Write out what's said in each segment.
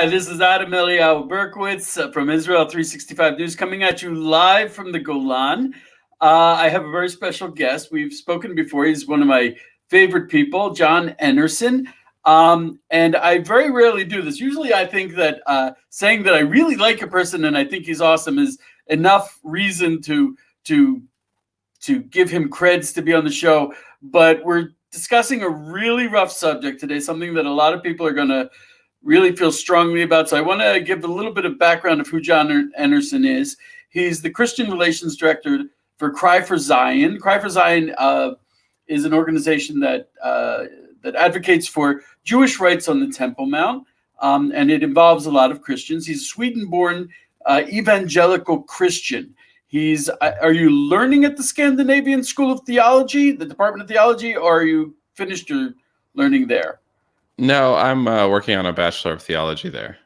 Hi, this is Adam Eliyahu Berkowitz from Israel 365 News, coming at you live from the Golan. I have a very special guest. We've spoken before. He's one of my favorite people, John Enarson. And I very rarely do this. Usually I think that saying that I really like a person and I think he's awesome is enough reason to give him creds to be on the show. But we're discussing a really rough subject today, something that a lot of people are going to really feel strongly about. So I want to give a little bit of background of who John Enarson is. He's the Christian Relations Director for Cry for Zion. Cry for Zion is an organization that advocates for Jewish rights on the Temple Mount, and it involves a lot of Christians. He's a Sweden-born evangelical Christian. Are you learning at the Scandinavian School of Theology, the Department of Theology, or are you finished your learning there? No, I'm working on a Bachelor of Theology there.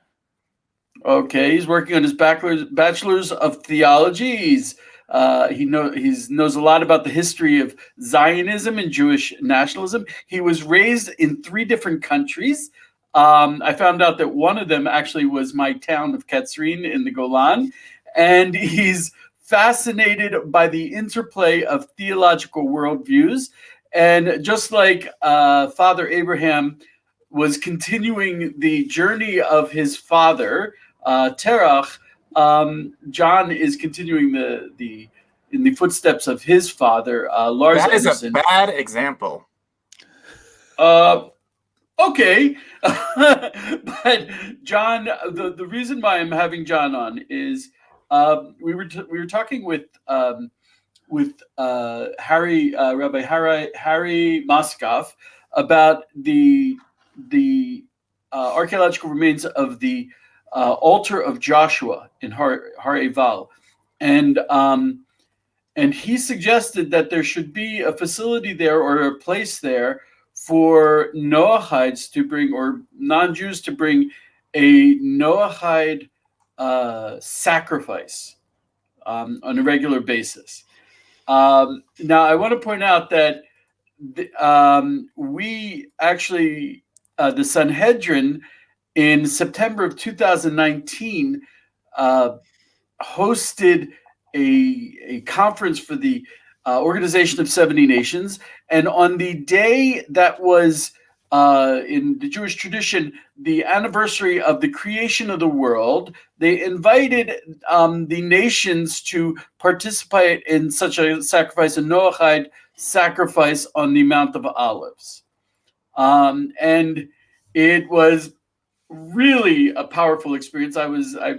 Okay, he's working on his bachelor's of theology. He knows a lot about the history of Zionism and Jewish nationalism. He was raised in 3 different countries. I found out that one of them actually was my town of Katzrin in the Golan, and he's fascinated by the interplay of theological worldviews. And just like Father Abraham was continuing the journey of his father, Terach, John is continuing in the footsteps of his father, Lars That is Enarson. A bad example. Okay. But John, the reason why I'm having John on is we were talking with Rabbi Harry Moskoff about the archaeological remains of the altar of Joshua in Har Eval, and he suggested that there should be a facility there or a place there for Noahides to bring, or non-Jews to bring, a Noahide sacrifice on a regular basis. Now, I want to point out that we actually, the Sanhedrin, in September of 2019, hosted a conference for the Organization of 70 Nations. And on the day that was, in the Jewish tradition, the anniversary of the creation of the world, they invited the nations to participate in such a sacrifice, a Noahide sacrifice on the Mount of Olives. And it was really a powerful experience. I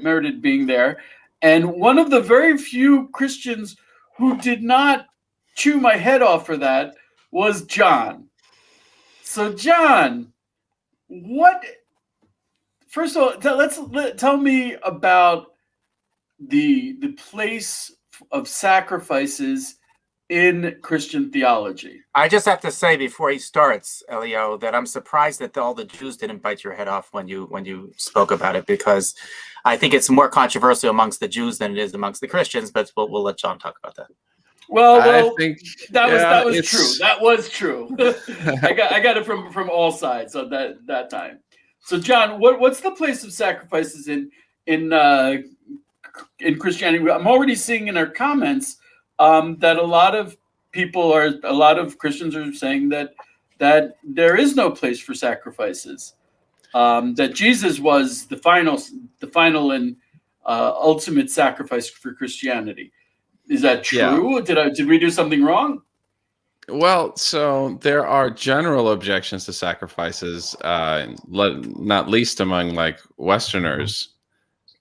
merited being there. And one of the very few Christians who did not chew my head off for that was John. So John, first of all, tell me about the place of sacrifices in Christian theology. I just have to say before he starts, Elio, that I'm surprised that all the Jews didn't bite your head off when you spoke about it, because I think it's more controversial amongst the Jews than it is amongst the Christians. But we'll let John talk about that. Well, I think that was true. That was true. I got it from all sides at that time. So, John, what's the place of sacrifices in Christianity? I'm already seeing in our comments that a lot of Christians are saying that there is no place for sacrifices. That Jesus was the final and ultimate sacrifice for Christianity. Is that true? Yeah. Did we do something wrong? Well, so there are general objections to sacrifices, not least among like Westerners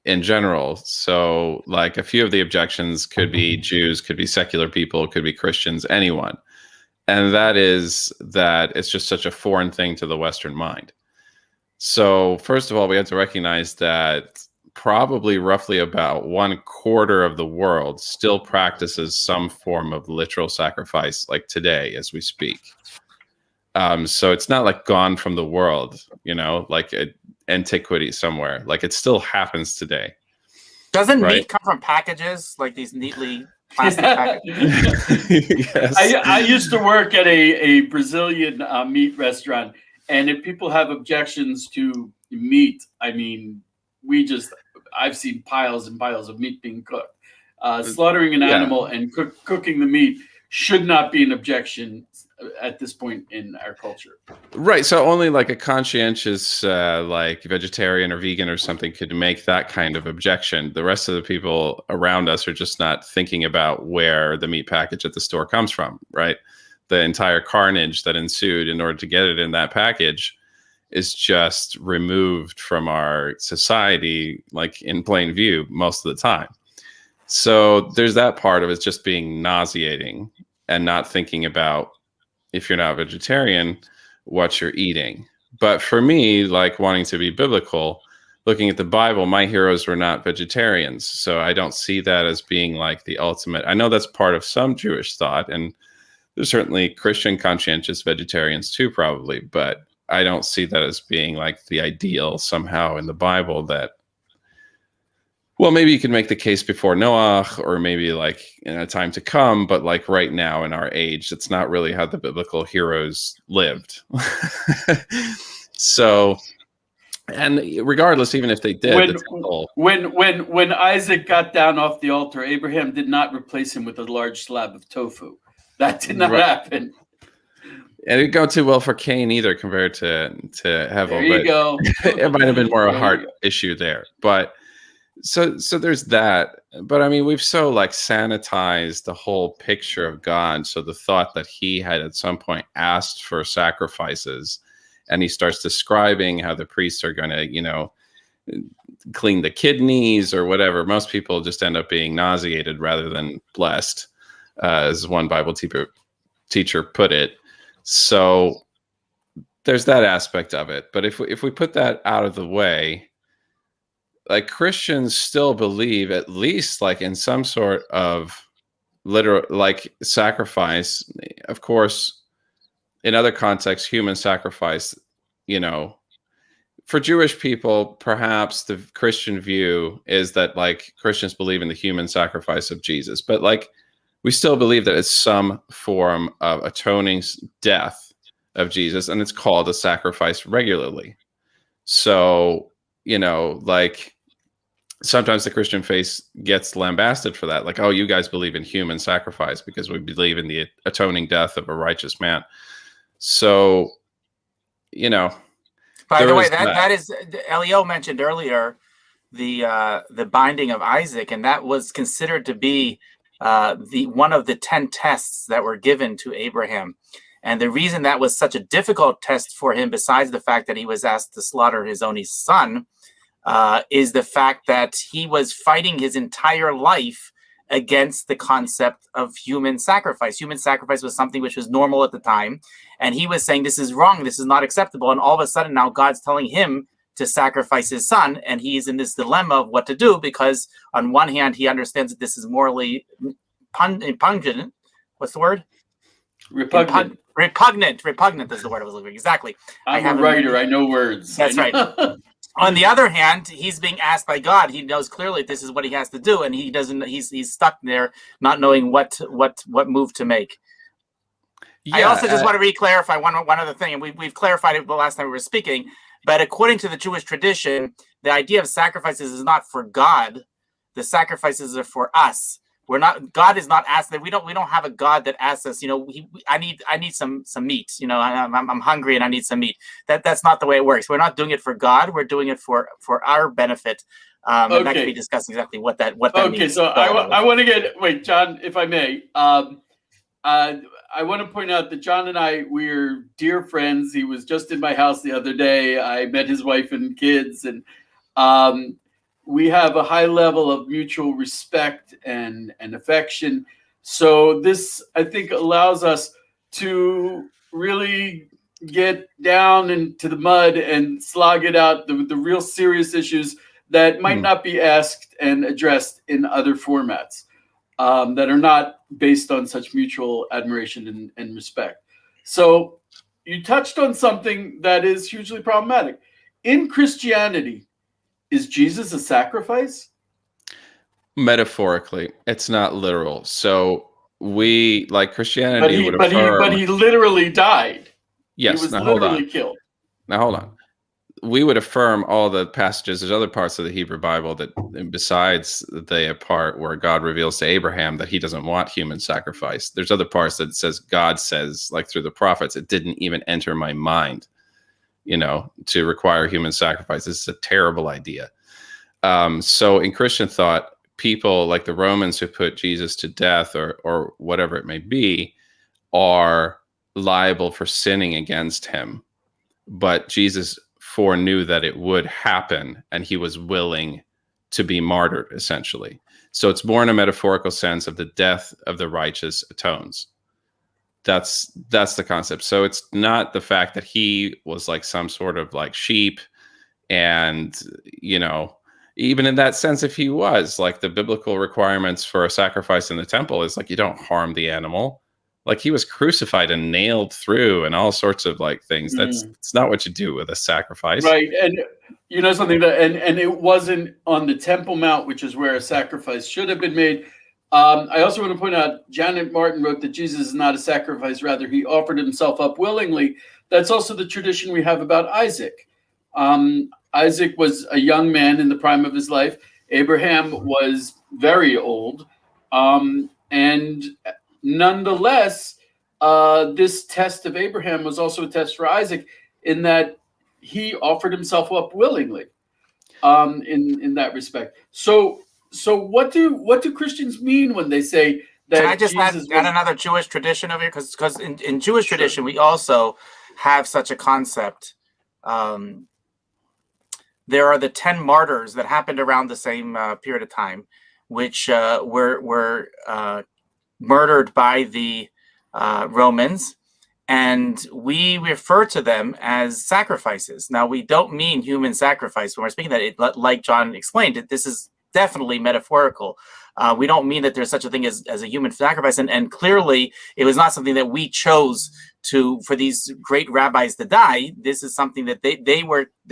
in general. So like a few of the objections could be Jews, could be secular people, could be Christians, anyone. And that is that it's just such a foreign thing to the Western mind. So first of all, we have to recognize that probably roughly about 1/4 of the world still practices some form of literal sacrifice, like today as we speak. So it's not like gone from the world, like antiquity somewhere. Like it still happens today. Doesn't meat come from packages, like these neatly plastic packages? Yes. I used to work at a Brazilian meat restaurant, and if people have objections to meat, I mean, I've seen piles and piles of meat being cooked. Slaughtering an animal and cooking the meat should not be an objection at this point in our culture. Right. So only like a conscientious, like vegetarian or vegan or something could make that kind of objection. The rest of the people around us are just not thinking about where the meat package at the store comes from, right? The entire carnage that ensued in order to get it in that package is just removed from our society, like in plain view most of the time. So there's that part of it just being nauseating and not thinking about, if you're not vegetarian, what you're eating. But for me, like wanting to be biblical, looking at the Bible, my heroes were not vegetarians. So I don't see that as being like the ultimate. I know that's part of some Jewish thought, and there's certainly Christian conscientious vegetarians too, probably, but I don't see that as being like the ideal somehow in the Bible that, well, maybe you can make the case before Noah or maybe like in a time to come, but like right now in our age, it's not really how the biblical heroes lived. So, and regardless, even if they did, when Isaac got down off the altar, Abraham did not replace him with a large slab of tofu. That did not happen. And it didn't go too well for Cain either compared to Hevel. There you go. It might have been more a heart issue there, but. So there's that. But I mean, we've so like sanitized the whole picture of God. So the thought that he had at some point asked for sacrifices, and he starts describing how the priests are going to, clean the kidneys or whatever. Most people just end up being nauseated rather than blessed, as one Bible teacher put it. So there's that aspect of it. But if we put that out of the way, like Christians still believe, at least like in some sort of literal like sacrifice. Of course, in other contexts, human sacrifice, for Jewish people, perhaps the Christian view is that like Christians believe in the human sacrifice of Jesus, but like we still believe that it's some form of atoning death of Jesus, and it's called a sacrifice regularly. So, like sometimes the Christian faith gets lambasted for that. Like, oh, you guys believe in human sacrifice because we believe in the atoning death of a righteous man. So, By the way, that is, Elio mentioned earlier the binding of Isaac, and that was considered to be one of the 10 tests that were given to Abraham. And the reason that was such a difficult test for him, besides the fact that he was asked to slaughter his only son, is the fact that he was fighting his entire life against the concept of human sacrifice. Human sacrifice was something which was normal at the time. And he was saying, this is wrong, this is not acceptable. And all of a sudden now God's telling him to sacrifice his son. And he's in this dilemma of what to do, because on one hand, he understands that this is morally pungent. What's the word? Repugnant. Repugnant is the word I was looking for. Exactly. I'm a writer. I know words. That's right. On the other hand, he's being asked by God. He knows clearly this is what he has to do, and he doesn't. He's stuck there, not knowing what move to make. Yeah, I also just want to re-clarify one other thing, and we've clarified it the last time we were speaking. But according to the Jewish tradition, the idea of sacrifices is not for God. The sacrifices are for us. We're not. God is not asked that we don't have a God that asks us. I need some meat. I'm hungry and I need some meat. That's not the way it works. We're not doing it for God. We're doing it for our benefit. And that can be discussed exactly what that means. Okay, so I want to wait, John, if I may. I want to point out that John and I, we're dear friends. He was just in my house the other day. I met his wife and kids, and we have a high level of mutual respect and affection. So this, I think, allows us to really get down into the mud and slog it out, the real serious issues that might not be asked and addressed in other formats that are not based on such mutual admiration and respect. So you touched on something that is hugely problematic. In Christianity, is Jesus a sacrifice? Metaphorically, it's not literal. So we, like Christianity, but he literally died. Yes, he was literally killed. Now hold on. we would affirm all the passages. There's other parts of the Hebrew Bible that, besides the part where God reveals to Abraham that he doesn't want human sacrifice, there's other parts that says God says, like through the prophets, it didn't even enter my mind, to require human sacrifice. This is a terrible idea. So in Christian thought, people like the Romans who put Jesus to death or whatever it may be are liable for sinning against him. But Jesus foreknew that it would happen, and he was willing to be martyred, essentially. So it's more in a metaphorical sense of the death of the righteous atones. That's the concept. So it's not the fact that he was like some sort of like sheep, and even in that sense, if he was, like, the biblical requirements for a sacrifice in the temple is like you don't harm the animal. Like, he was crucified and nailed through and all sorts of like things. It's not what you do with a sacrifice. Right. And something that, and it wasn't on the Temple Mount, which is where a sacrifice should have been made. I also want to point out, John Martin wrote that Jesus is not a sacrifice, rather he offered himself up willingly. That's also the tradition we have about Isaac. Isaac was a young man in the prime of his life. Abraham was very old. And nonetheless, this test of Abraham was also a test for Isaac in that he offered himself up willingly in that respect. So what do Christians mean when they say that? Can I just add another Jewish tradition over here? Because in Jewish tradition, we also have such a concept. There are the 10 martyrs that happened around the same period of time, which were murdered by the Romans, and we refer to them as sacrifices. Now, we don't mean human sacrifice when we're speaking that. Like John explained, this is definitely metaphorical. We don't mean that there's such a thing as a human sacrifice, and clearly it was not something that we chose for these great rabbis to die. This is something that they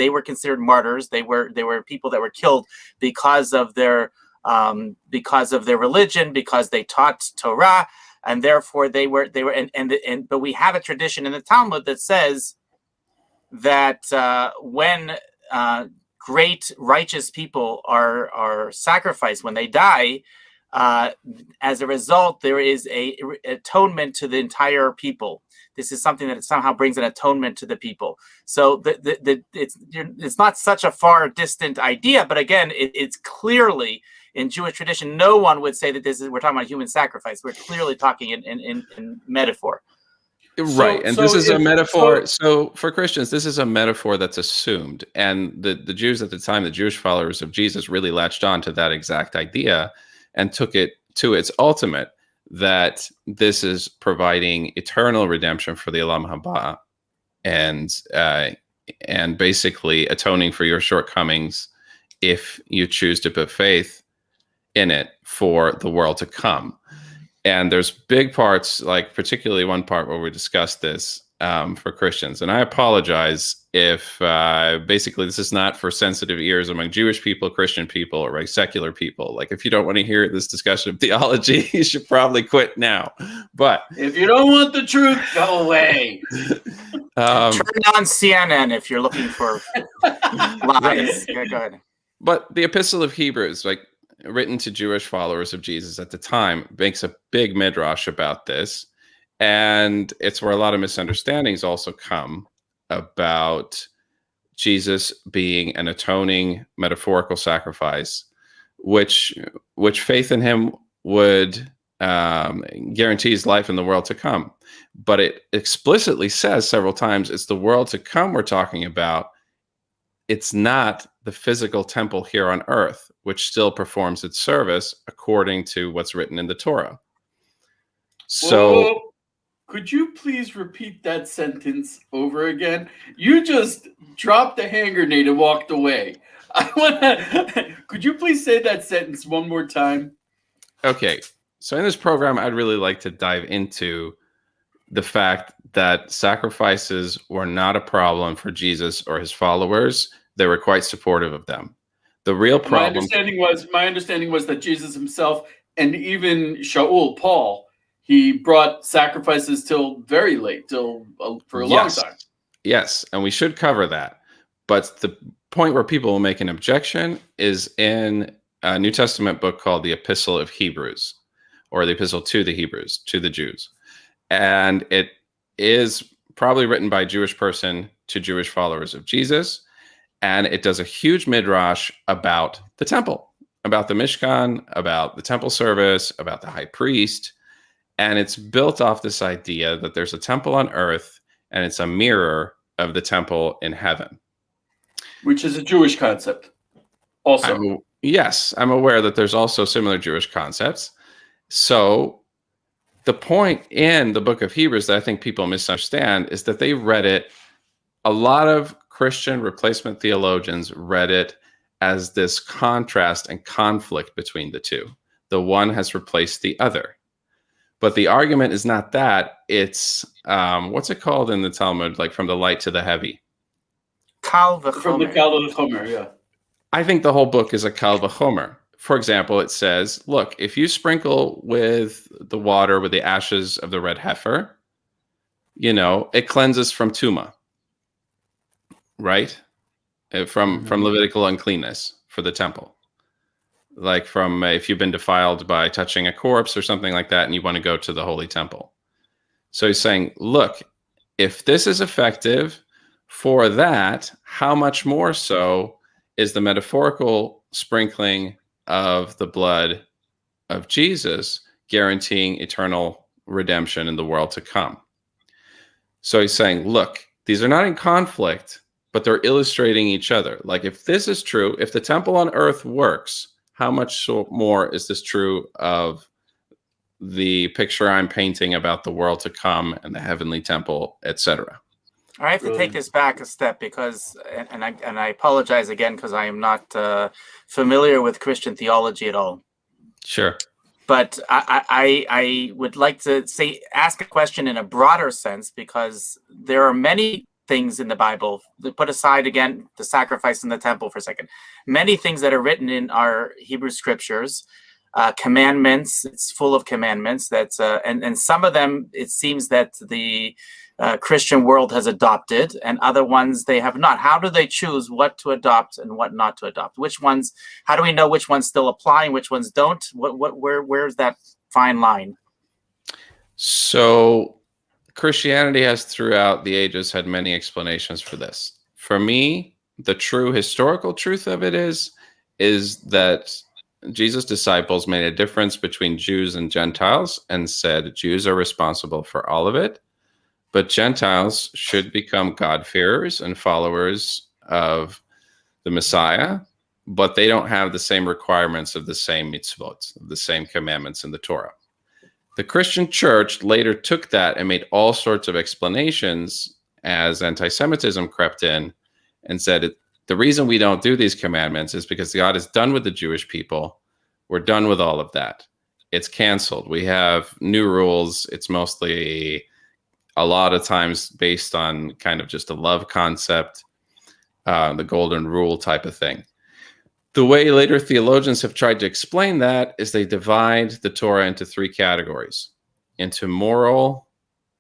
were considered martyrs. They were people that were killed because of their religion, because they taught Torah, and therefore they were but we have a tradition in the Talmud that says that when great righteous people are sacrificed, when they die, as a result, there is a atonement to the entire people. This is something that somehow brings an atonement to the people. So it's not such a far distant idea, but again, it's clearly in Jewish tradition. No one would say that we're talking about human sacrifice. We're clearly talking in metaphor. Right. And this is a metaphor. So for Christians, this is a metaphor that's assumed. And the Jews at the time, the Jewish followers of Jesus, really latched on to that exact idea and took it to its ultimate, that this is providing eternal redemption for the Olam Haba, and basically atoning for your shortcomings if you choose to put faith in it for the world to come. And there's big parts, like particularly one part where we discussed this for Christians. And I apologize if basically this is not for sensitive ears among Jewish people, Christian people, or like secular people. Like, if you don't want to hear this discussion of theology, you should probably quit now. But if you don't want the truth, go away. Turn on CNN if you're looking for lies. Yeah, go ahead. But the Epistle of Hebrews, like, written to Jewish followers of Jesus at the time, makes a big midrash about this. And it's where a lot of misunderstandings also come about Jesus being an atoning metaphorical sacrifice, which faith in him would guarantees life in the world to come. But it explicitly says several times it's the world to come we're talking about. It's not the physical temple here on earth, which still performs its service according to what's written in the Torah. So, could you please repeat that sentence over again? You just dropped a hand grenade and walked away. Could you please say that sentence one more time? Okay. So in this program, I'd really like to dive into the fact that sacrifices were not a problem for Jesus or his followers. They were quite supportive of them. The real problem. My understanding was that Jesus himself, and even Shaul, Paul, he brought sacrifices till very late, for a long time. Yes, and we should cover that. But the point where people will make an objection is in a New Testament book called the Epistle of Hebrews, or the Epistle to the Hebrews, to the Jews. And it is probably written by a Jewish person to Jewish followers of Jesus. And it does a huge midrash about the temple, about the Mishkan, about the temple service, about the high priest. And it's built off this idea that there's a temple on earth and it's a mirror of the temple in heaven. Which is a Jewish concept also. Yes, I'm aware that there's also similar Jewish concepts. So the point in the book of Hebrews that I think people misunderstand is that they read it, a lot of Christian replacement theologians read it as this contrast and conflict between the two. The one has replaced the other. But the argument is not that. It's, what's it called in the Talmud, like from the light to the heavy? Kal From the v'chomer. Kal v'chomer, yeah. I think the whole book is a Kal v'chomer. For example, it says, look, if you sprinkle with the water with the ashes of the red heifer, it cleanses from tuma, right? From Levitical uncleanness for the temple. Like from if you've been defiled by touching a corpse or something like that, and you want to go to the holy temple. So he's saying, look, if this is effective for that, how much more so is the metaphorical sprinkling of the blood of Jesus guaranteeing eternal redemption in the world to come? So he's saying, look, these are not in conflict, but they're illustrating each other. Like if this is true, if the temple on earth works, how much more is this true of the picture I'm painting about the world to come and the heavenly temple, etc.? I have to take this back a step because, and I apologize again because I am not familiar with Christian theology at all. Sure. But I would like to ask a question in a broader sense, because there are many things in the Bible, put aside again the sacrifice in the temple for a second, many things that are written in our Hebrew scriptures, commandments. It's full of commandments. And some of them it seems that the Christian world has adopted, and other ones they have not. How do they choose what to adopt and what not to adopt? Which ones? How do we know which ones still apply and which ones don't? Where's that fine line? So Christianity has throughout the ages had many explanations for this. For me, the true historical truth of it is that Jesus' disciples made a difference between Jews and Gentiles and said Jews are responsible for all of it, but Gentiles should become God-fearers and followers of the Messiah, but they don't have the same requirements of the same mitzvot, of the same commandments in the Torah. The Christian church later took that and made all sorts of explanations as anti-Semitism crept in and said, the reason we don't do these commandments is because God is done with the Jewish people. We're done with all of that. It's canceled. We have new rules. It's mostly a lot of times based on kind of just a love concept, the golden rule type of thing. The way later theologians have tried to explain that is they divide the Torah into three categories, into moral,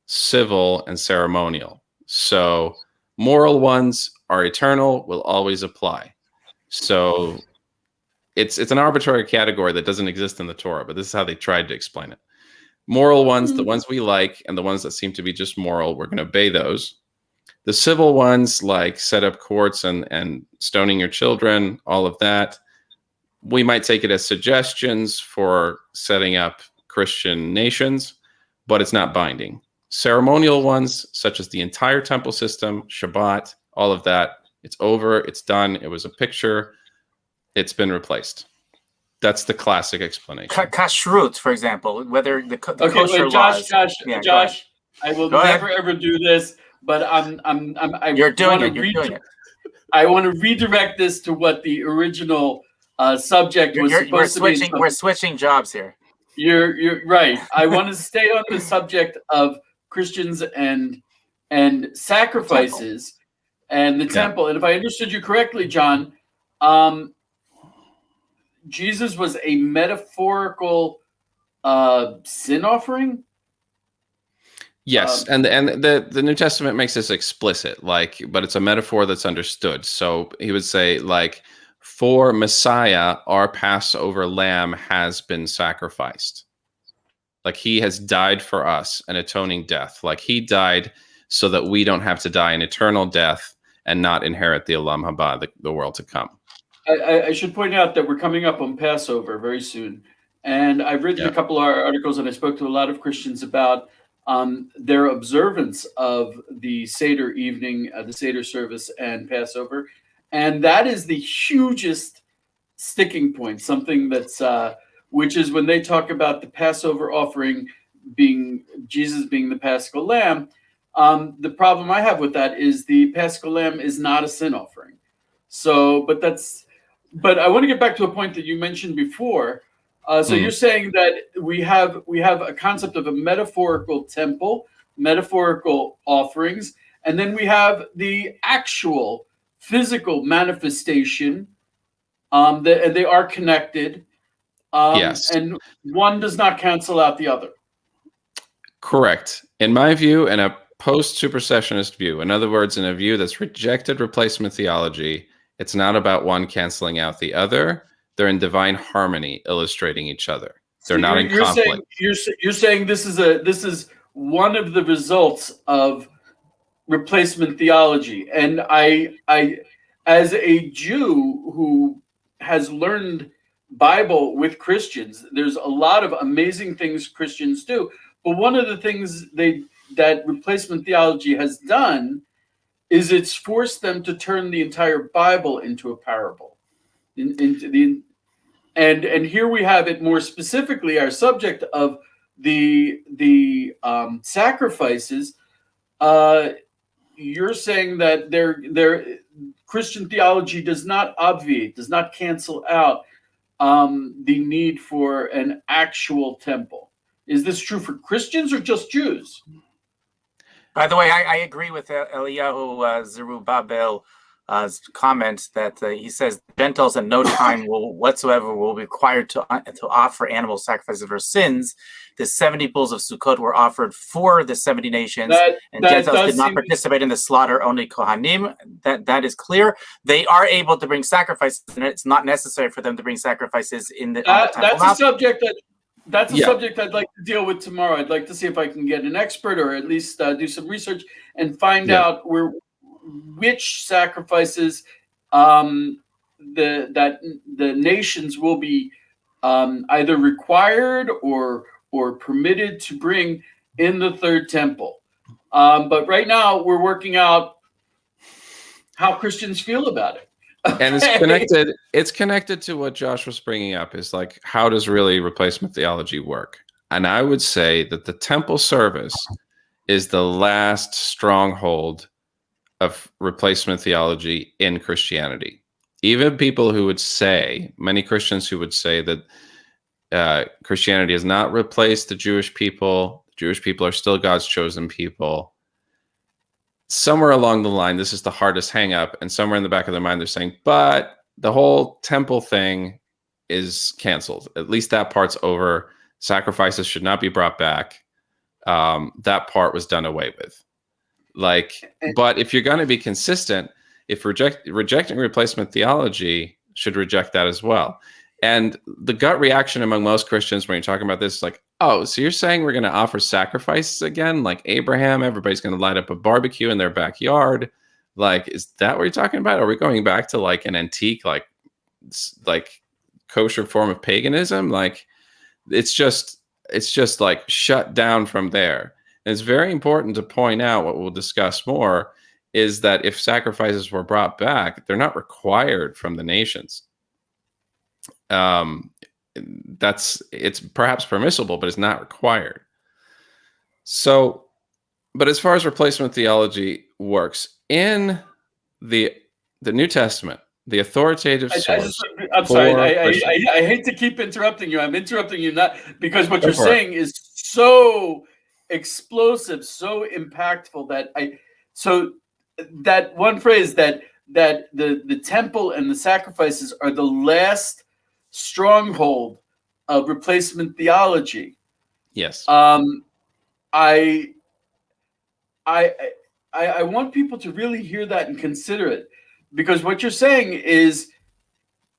civil, and ceremonial. So moral ones are eternal, will always apply. So it's an arbitrary category that doesn't exist in the Torah, but this is how they tried to explain it. Moral ones, the ones we like, and the ones that seem to be just moral, we're going to obey those. The civil ones, like set up courts and stoning your children, all of that, we might take it as suggestions for setting up Christian nations, but it's not binding. Ceremonial ones, such as the entire temple system, Shabbat, all of that, it's over, it's done, it was a picture, it's been replaced. That's the classic explanation. Kashrut, for example, whether the Okay, kosher wait, Josh, laws. Josh, I will never ever do this, but You're doing it. I want to redirect this to what the original subject was supposed to be. We're switching jobs here. You're right. I want to stay on the subject of Christians and sacrifices and the temple. And if I understood you correctly, John, Jesus was a metaphorical sin offering? Yes, and the New Testament makes this explicit, like, but it's a metaphor that's understood. So he would say, like, for Messiah, our Passover lamb has been sacrificed. Like, he has died for us, an atoning death. Like, he died so that we don't have to die an eternal death and not inherit the Olam Haba, the world to come. I should point out that we're coming up on Passover very soon. And I've written a couple of articles, and I spoke to a lot of Christians about their observance of the Seder evening, the Seder service, and Passover. And that is the hugest sticking point, something that's, which is when they talk about the Passover offering being Jesus being the Paschal Lamb. The problem I have with that is the Paschal Lamb is not a sin offering. So, but I want to get back to a point that you mentioned before. So you're saying that we have a concept of a metaphorical temple, metaphorical offerings, and then we have the actual physical manifestation, and they are connected. Yes. And one does not cancel out the other. Correct. In my view, and a post-supersessionist view, in other words, in a view that's rejected replacement theology, it's not about one canceling out the other. They're in divine harmony, illustrating each other. They're not in conflict. You're saying this is one of the results of replacement theology. And I as a Jew who has learned Bible with Christians, there's a lot of amazing things Christians do. But one of the things that replacement theology has done is it's forced them to turn the entire Bible into a parable. And here we have it more specifically, our subject of the sacrifices. You're saying that their Christian theology does not obviate, does not cancel out the need for an actual temple. Is this true for Christians or just Jews? By the way, I agree with Eliyahu Zerubbabel's comment that he says Gentiles at no time whatsoever will be required to offer animal sacrifices for sins. The 70 bulls of Sukkot were offered for the 70 nations, and Gentiles did not participate in the slaughter, only Kohanim. That is clear. They are able to bring sacrifices, and it's not necessary for them to bring sacrifices in the That's a subject subject I'd like to deal with tomorrow. I'd like to see if I can get an expert, or at least do some research and find out which sacrifices that the nations will be either required or permitted to bring in the third temple. But right now we're working out how Christians feel about it. And it's connected to what Josh was bringing up, is like, how does really replacement theology work? And I would say that the temple service is the last stronghold of replacement theology in Christianity. Even people who would say, many Christians who would say that Christianity has not replaced the Jewish people. The Jewish people are still God's chosen people. Somewhere along the line, this is the hardest hang up, and somewhere in the back of their mind, they're saying, but the whole temple thing is canceled. At least that part's over. Sacrifices should not be brought back. That part was done away with. But if you're going to be consistent, if rejecting replacement theology should reject that as well. And the gut reaction among most Christians when you're talking about this is like, oh, so you're saying we're going to offer sacrifices again? Like Abraham, everybody's going to light up a barbecue in their backyard. Like, is that what you're talking about? Are we going back to like an antique, like kosher form of paganism? Like, it's just like shut down from there. And it's very important to point out, what we'll discuss more, is that if sacrifices were brought back, they're not required from the nations. It's perhaps permissible, but it's not required. So, but as far as replacement theology works in the New Testament, the authoritative source. I'm sorry. I hate to keep interrupting you. I'm interrupting you not because what you're saying is so explosive, so impactful that one phrase that the temple and the sacrifices are the last stronghold of replacement theology. Yes. I I want people to really hear that and consider it, because what you're saying is,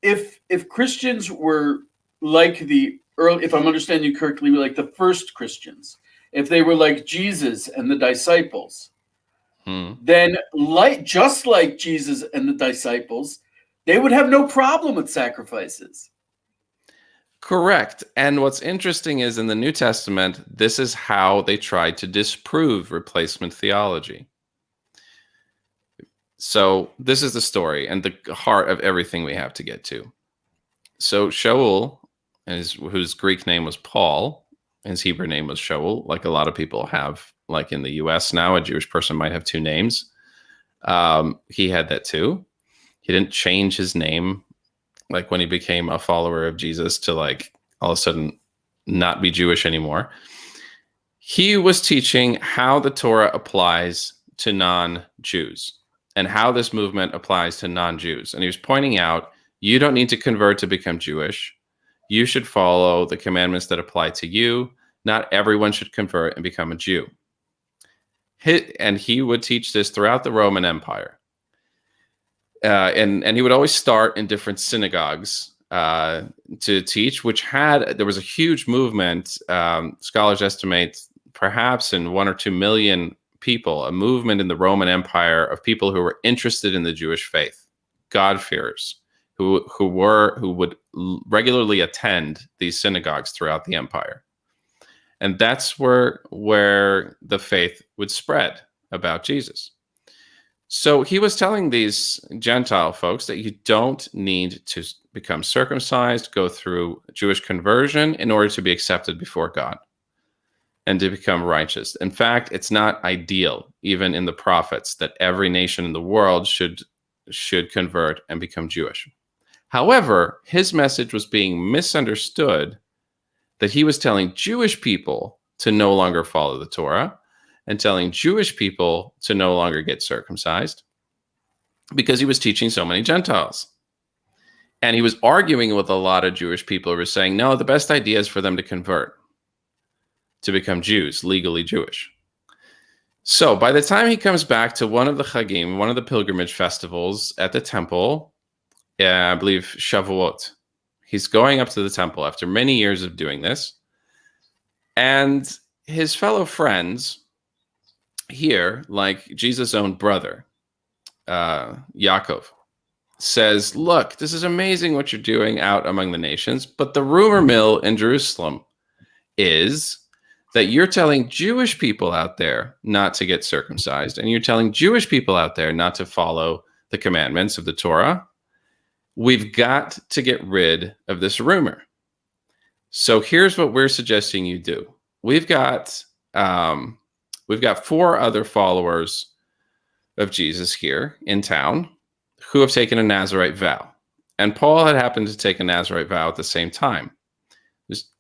if Christians were like the early, if I'm understanding you correctly, like the first Christians, if they were like Jesus and the disciples, then just like Jesus and the disciples, they would have no problem with sacrifices. Correct. And what's interesting is in the New Testament, this is how they tried to disprove replacement theology. So this is the story and the heart of everything we have to get to. So Shaul, whose Greek name was Paul, his Hebrew name was Shaul, like a lot of people have, like in the US now, a Jewish person might have two names. He had that too. He didn't change his name like when he became a follower of Jesus to like all of a sudden not be Jewish anymore. He was teaching how the Torah applies to non-Jews and how this movement applies to non-Jews. And he was pointing out, you don't need to convert to become Jewish. You should follow the commandments that apply to you. Not everyone should convert and become a Jew. And he would teach this throughout the Roman Empire. And he would always start in different synagogues to teach, there was a huge movement. Scholars estimate perhaps in 1 or 2 million people, a movement in the Roman Empire of people who were interested in the Jewish faith, God-fearers, who would regularly attend these synagogues throughout the empire. And that's where the faith would spread about Jesus. So he was telling these Gentile folks that you don't need to become circumcised, go through Jewish conversion in order to be accepted before God and to become righteous. In fact, it's not ideal, even in the prophets, that every nation in the world should convert and become Jewish. However, his message was being misunderstood, that he was telling Jewish people to no longer follow the Torah and telling Jewish people to no longer get circumcised because he was teaching so many Gentiles. And he was arguing with a lot of Jewish people who were saying, no, the best idea is for them to convert, to become Jews, legally Jewish. So by the time he comes back to one of the Chagim, one of the pilgrimage festivals at the temple, I believe Shavuot, he's going up to the temple after many years of doing this. And his fellow friends here, like Jesus' own brother, Yaakov, says, look, this is amazing what you're doing out among the nations, but the rumor mill in Jerusalem is that you're telling Jewish people out there not to get circumcised, and you're telling Jewish people out there not to follow the commandments of the Torah. We've got to get rid of this rumor. So here's what we're suggesting you do. We've got 4 other followers of Jesus here in town who have taken a Nazirite vow. And Paul had happened to take a Nazirite vow at the same time.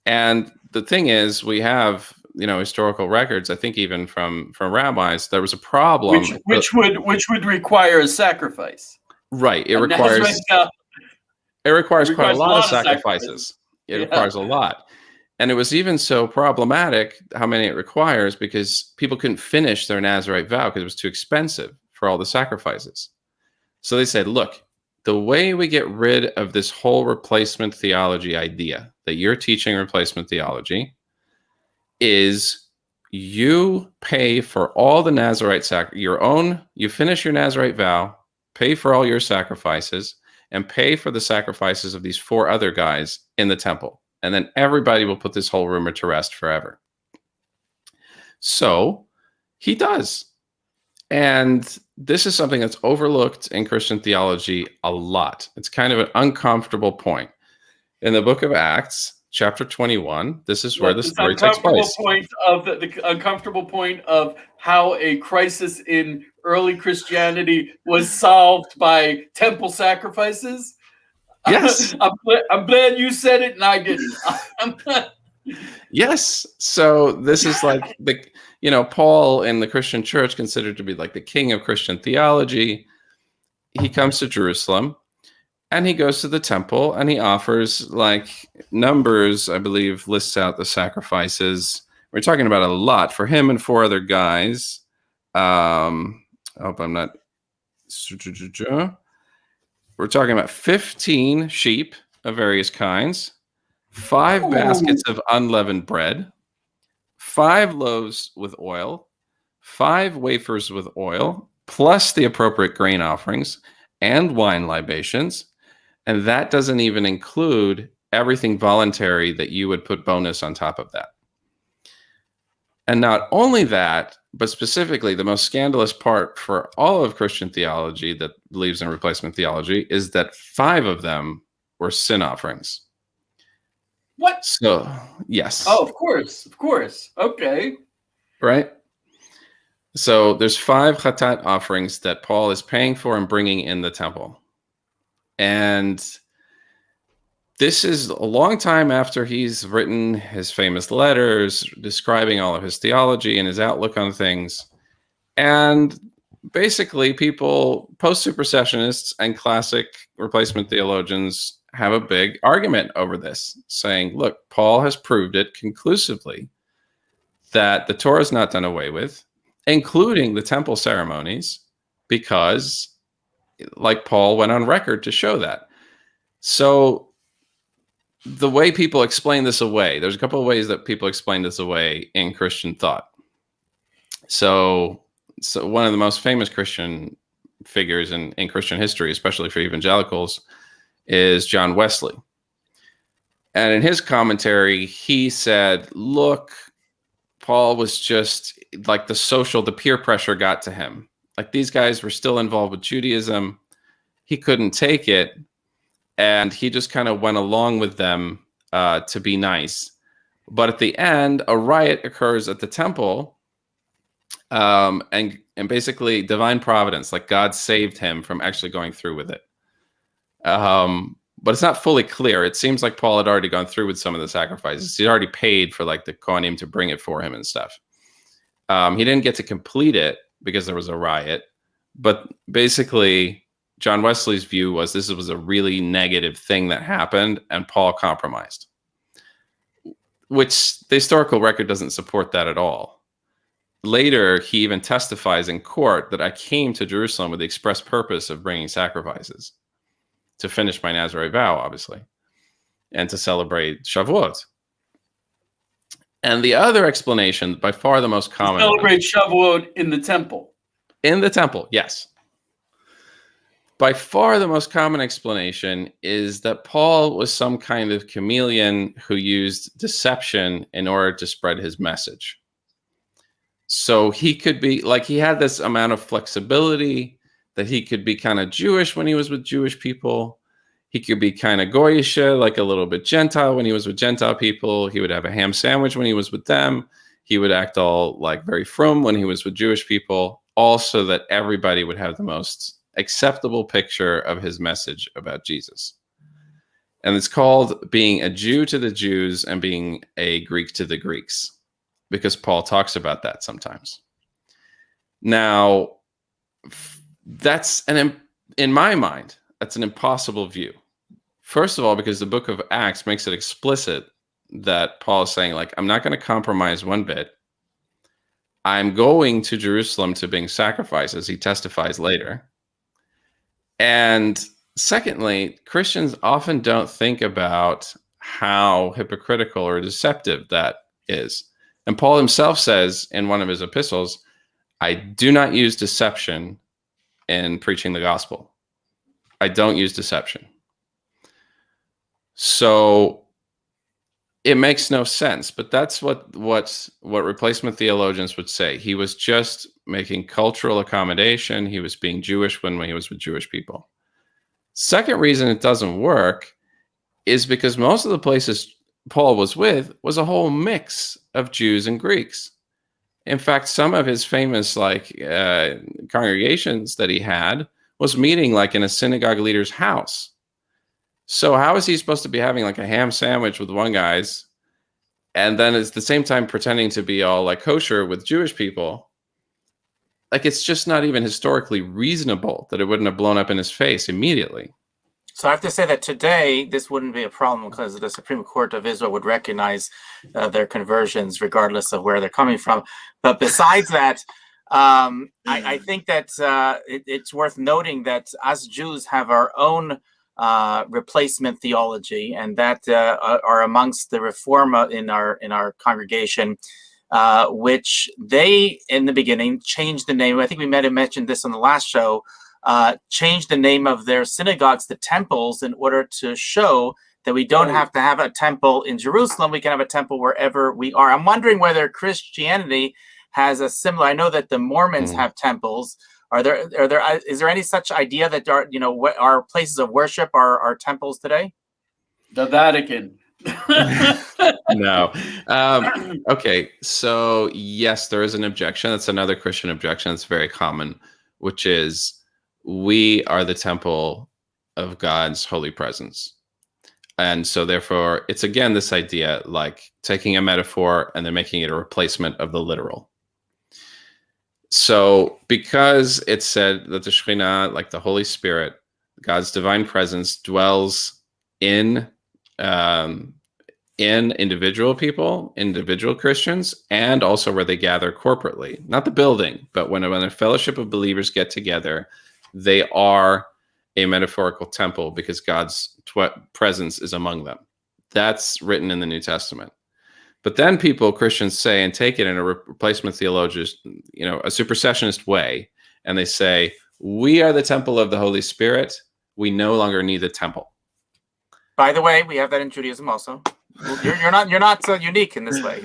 And the thing is, we have, historical records, I think even from rabbis, there was a problem. Which would require a sacrifice. Right. It requires quite a lot of sacrifices. It requires a lot. And it was even so problematic how many it requires because people couldn't finish their Nazirite vow because it was too expensive for all the sacrifices. So they said, look, the way we get rid of this whole replacement theology idea that you're teaching replacement theology is you pay for all the Nazirite you finish your Nazirite vow, pay for all your sacrifices, and pay for the sacrifices of these 4 other guys in the temple. And then everybody will put this whole rumor to rest forever. So he does. And this is something that's overlooked in Christian theology a lot. It's kind of an uncomfortable point. In the book of Acts, chapter 21, this is where the story takes place. The uncomfortable point of how a crisis in early Christianity was solved by temple sacrifices. Yes. I'm glad you said it and I didn't. Yes. So this is like Paul in the Christian church considered to be like the king of Christian theology. He comes to Jerusalem and he goes to the temple and he offers, like, Numbers, I believe, lists out the sacrifices. We're talking about a lot for him and 4 other guys. I hope I'm not. We're talking about 15 sheep of various kinds, 5 baskets of unleavened bread, 5 loaves with oil, 5 wafers with oil, plus the appropriate grain offerings and wine libations. And that doesn't even include everything voluntary that you would put bonus on top of that. And not only that, but specifically the most scandalous part for all of Christian theology that believes in replacement theology is that 5 of them were sin offerings. What? So, yes. Oh, of course. Okay. Right? So there's 5 chatat offerings that Paul is paying for and bringing in the temple. And this is a long time after he's written his famous letters describing all of his theology and his outlook on things. And basically, people, post-supersessionists and classic replacement theologians, have a big argument over this, saying, look, Paul has proved it conclusively that the Torah is not done away with, including the temple ceremonies, because, like, Paul went on record to show that. So the way people explain this away, there's a couple of ways that people explain this away in Christian thought. So one of the most famous Christian figures in Christian history, especially for evangelicals, is John Wesley. And in his commentary, he said, look, Paul was just like the peer pressure got to him. Like, these guys were still involved with Judaism. He couldn't take it. And he just kind of went along with them to be nice. But at the end, a riot occurs at the temple. And basically divine providence, like God saved him from actually going through with it. But it's not fully clear. It seems like Paul had already gone through with some of the sacrifices. He'd already paid for like the Kohanim to bring it for him and stuff. He didn't get to complete it because there was a riot. But basically, John Wesley's view was this was a really negative thing that happened, and Paul compromised, which the historical record doesn't support that at all. Later, he even testifies in court that I came to Jerusalem with the express purpose of bringing sacrifices to finish my Nazarite vow, obviously, and to celebrate Shavuot. And the other explanation, by far the most common, celebrate Shavuot in the temple. In the temple, yes. By far the most common explanation is that Paul was some kind of chameleon who used deception in order to spread his message. So he could be like, he had this amount of flexibility that he could be kind of Jewish when he was with Jewish people. He could be kind of Goyish, like a little bit Gentile when he was with Gentile people. He would have a ham sandwich when he was with them. He would act all like very frum when he was with Jewish people, also that everybody would have the most acceptable picture of his message about Jesus. And it's called being a Jew to the Jews and being a Greek to the Greeks, because Paul talks about that sometimes. Now, that's in my mind, that's an impossible view. First of all, because the book of Acts makes it explicit that Paul is saying, like, I'm not going to compromise one bit. I'm going to Jerusalem to bring sacrifices. He testifies later. And secondly, Christians often don't think about how hypocritical or deceptive that is. And Paul himself says in one of his epistles, I do not use deception in preaching the gospel. I don't use deception. So it makes no sense, but that's what replacement theologians would say. He was just making cultural accommodation. He was being Jewish when he was with Jewish people. Second reason it doesn't work is because most of the places Paul was with was a whole mix of Jews and Greeks. In fact, some of his famous congregations that he had was meeting like in a synagogue leader's house. So how is he supposed to be having like a ham sandwich with one guy's and then at the same time pretending to be all like kosher with Jewish people? Like, it's just not even historically reasonable that it wouldn't have blown up in his face immediately. So I have to say that today, this wouldn't be a problem because the Supreme Court of Israel would recognize their conversions regardless of where they're coming from. But besides that, I think that it's worth noting that us Jews have our own replacement theology, and that are amongst the Reform in our congregation, which they in the beginning changed the name. I think we might have mentioned this on the last show. Changed the name of their synagogues to temples in order to show that we don't have to have a temple in Jerusalem. We can have a temple wherever we are. I'm wondering whether Christianity has a similar. I know that the Mormons have temples. Is there any such idea that what our places of worship are temples today? The Vatican. No. Okay. So yes, there is an objection. That's another Christian objection. That's very common, which is we are the temple of God's holy presence. And so therefore it's again this idea like taking a metaphor and then making it a replacement of the literal. So because it's said that the Shekhinah, like the Holy Spirit, God's divine presence, dwells in individual people, individual Christians, and also where they gather corporately. Not the building, but when a fellowship of believers get together, they are a metaphorical temple because God's presence is among them. That's written in the New Testament. But then Christians say and take it in a replacement theologian, a supersessionist way, and they say, we are the temple of the Holy Spirit. We no longer need the temple. By the way, we have that in Judaism also. You're not so unique in this way.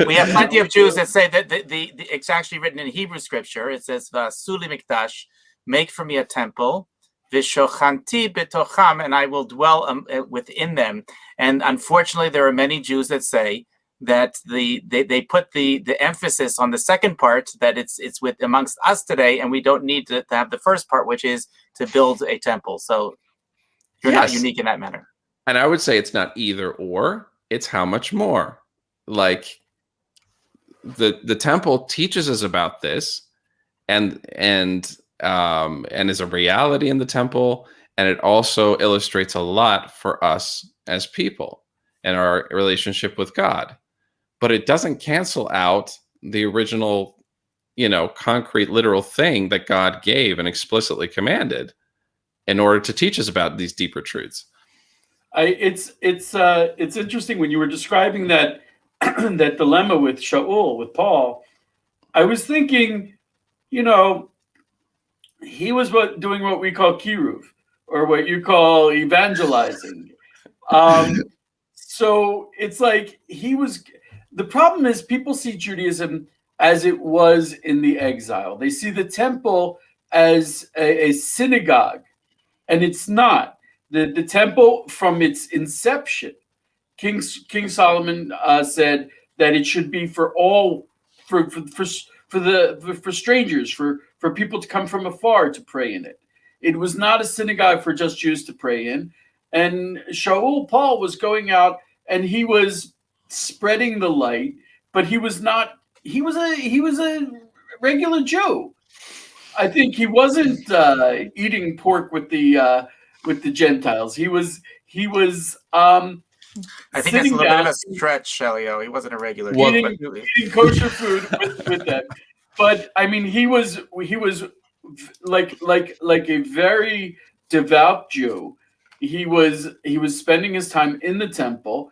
We have plenty of Jews that say that it's actually written in Hebrew scripture. It says, "Vasuli mikdash," make for me a temple, "V'shochanti betocham," and I will dwell within them. And unfortunately, there are many Jews that say that they put the emphasis on the second part, that it's with amongst us today, and we don't need to have the first part, which is to build a temple. So you're not unique in that manner. And I would say it's not either or, it's how much more. Like the temple teaches us about this and is a reality in the temple, and it also illustrates a lot for us as people and our relationship with God. But it doesn't cancel out the original, concrete, literal thing that God gave and explicitly commanded in order to teach us about these deeper truths. It's interesting when you were describing that that dilemma with with Paul. I was thinking, he was doing what we call kiruv, or what you call evangelizing. So it's like he was. The problem is people see Judaism as it was in the exile. They see the temple as a synagogue, and it's not. The temple from its inception, King Solomon said that it should be for all, for strangers, for people to come from afar to pray in it. It was not a synagogue for just Jews to pray in. And Paul was going out and he was spreading the light, but he was not. He was a regular Jew. I think he wasn't eating pork with the Gentiles. He was. I think it's a little bit of a stretch, Elio. He wasn't a regular Jew, eating kosher food with them. But I mean, he was like a very devout Jew. He was spending his time in the temple.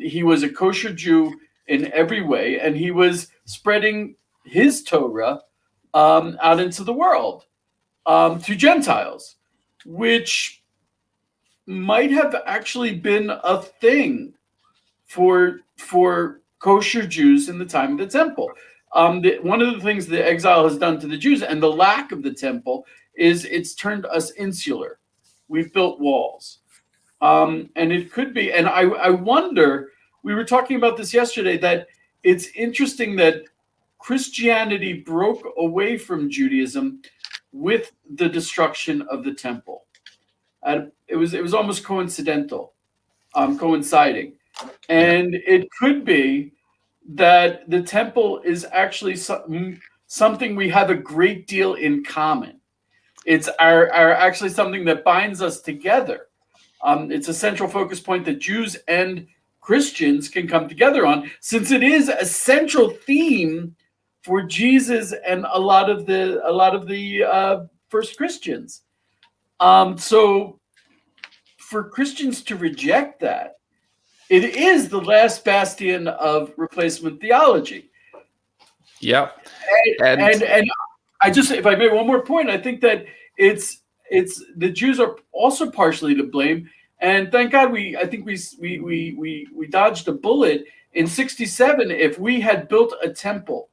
He was a kosher Jew in every way, and he was spreading his Torah out into the world to Gentiles, which might have actually been a thing for kosher Jews in the time of the temple. One of the things the exile has done to the Jews and the lack of the temple is it's turned us insular. We've built walls. And it could be, and I wonder, we were talking about this yesterday, that it's interesting that Christianity broke away from Judaism with the destruction of the temple. It was almost coincidental, coinciding. And it could be that the temple is actually something we have a great deal in common. It's our actually something that binds us together. It's a central focus point that Jews and Christians can come together on, since it is a central theme for Jesus and a lot of the first Christians. So for Christians to reject that, it is the last bastion of replacement theology. Yep. And I just, if I made one more point, I think that it's the Jews are also partially to blame. And thank God I think we dodged a bullet. In 1967. If we had built a temple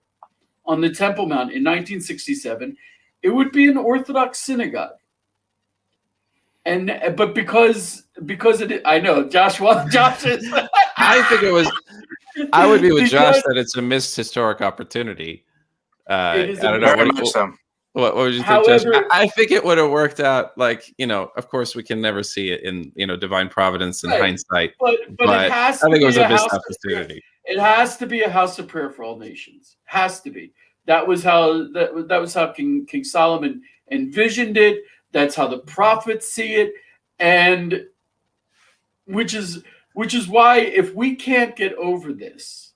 on the Temple Mount in 1967, it would be an Orthodox synagogue. But because I know Josh is. I think it was. I would be with Josh that it's a missed historic opportunity. It is I don't know. Very much so. What would you think, However, Josh? I think it would have worked out. Like, of course, we can never see it in divine providence and hindsight. But it has to I think be it was a missed house opportunity. It has to be a house of prayer for all nations. Has to be. That was how King Solomon envisioned it. That's how the prophets see it, and which is why if we can't get over this,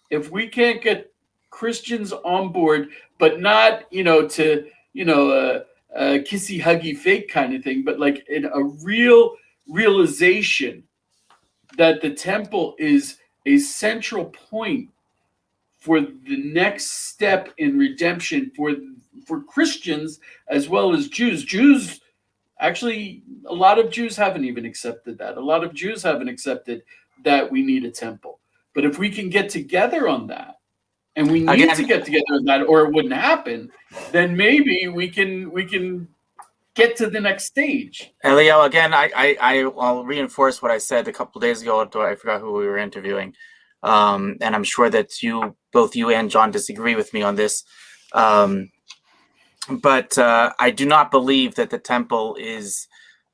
if we can't get Christians on board, but not to a kissy huggy fake kind of thing, but like in a real realization that the temple is a central point for the next step in redemption for Christians as well as Jews. Jews, actually, a lot of Jews haven't even accepted that. A lot of Jews haven't accepted that we need a temple. But if we can get together on that, and we need to get together on that, or it wouldn't happen, then maybe we can get to the next stage. Elio, again, I'll reinforce what I said a couple of days ago. I forgot who we were interviewing. And I'm sure that both you and John disagree with me on this. But I do not believe that the temple is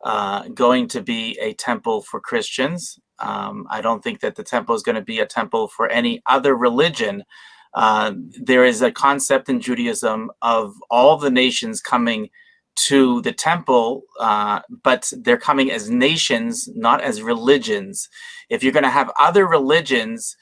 going to be a temple for Christians. I don't think that the temple is going to be a temple for any other religion. There is a concept in Judaism of all the nations coming to the temple, but they're coming as nations, not as religions. If you're going to have other religions,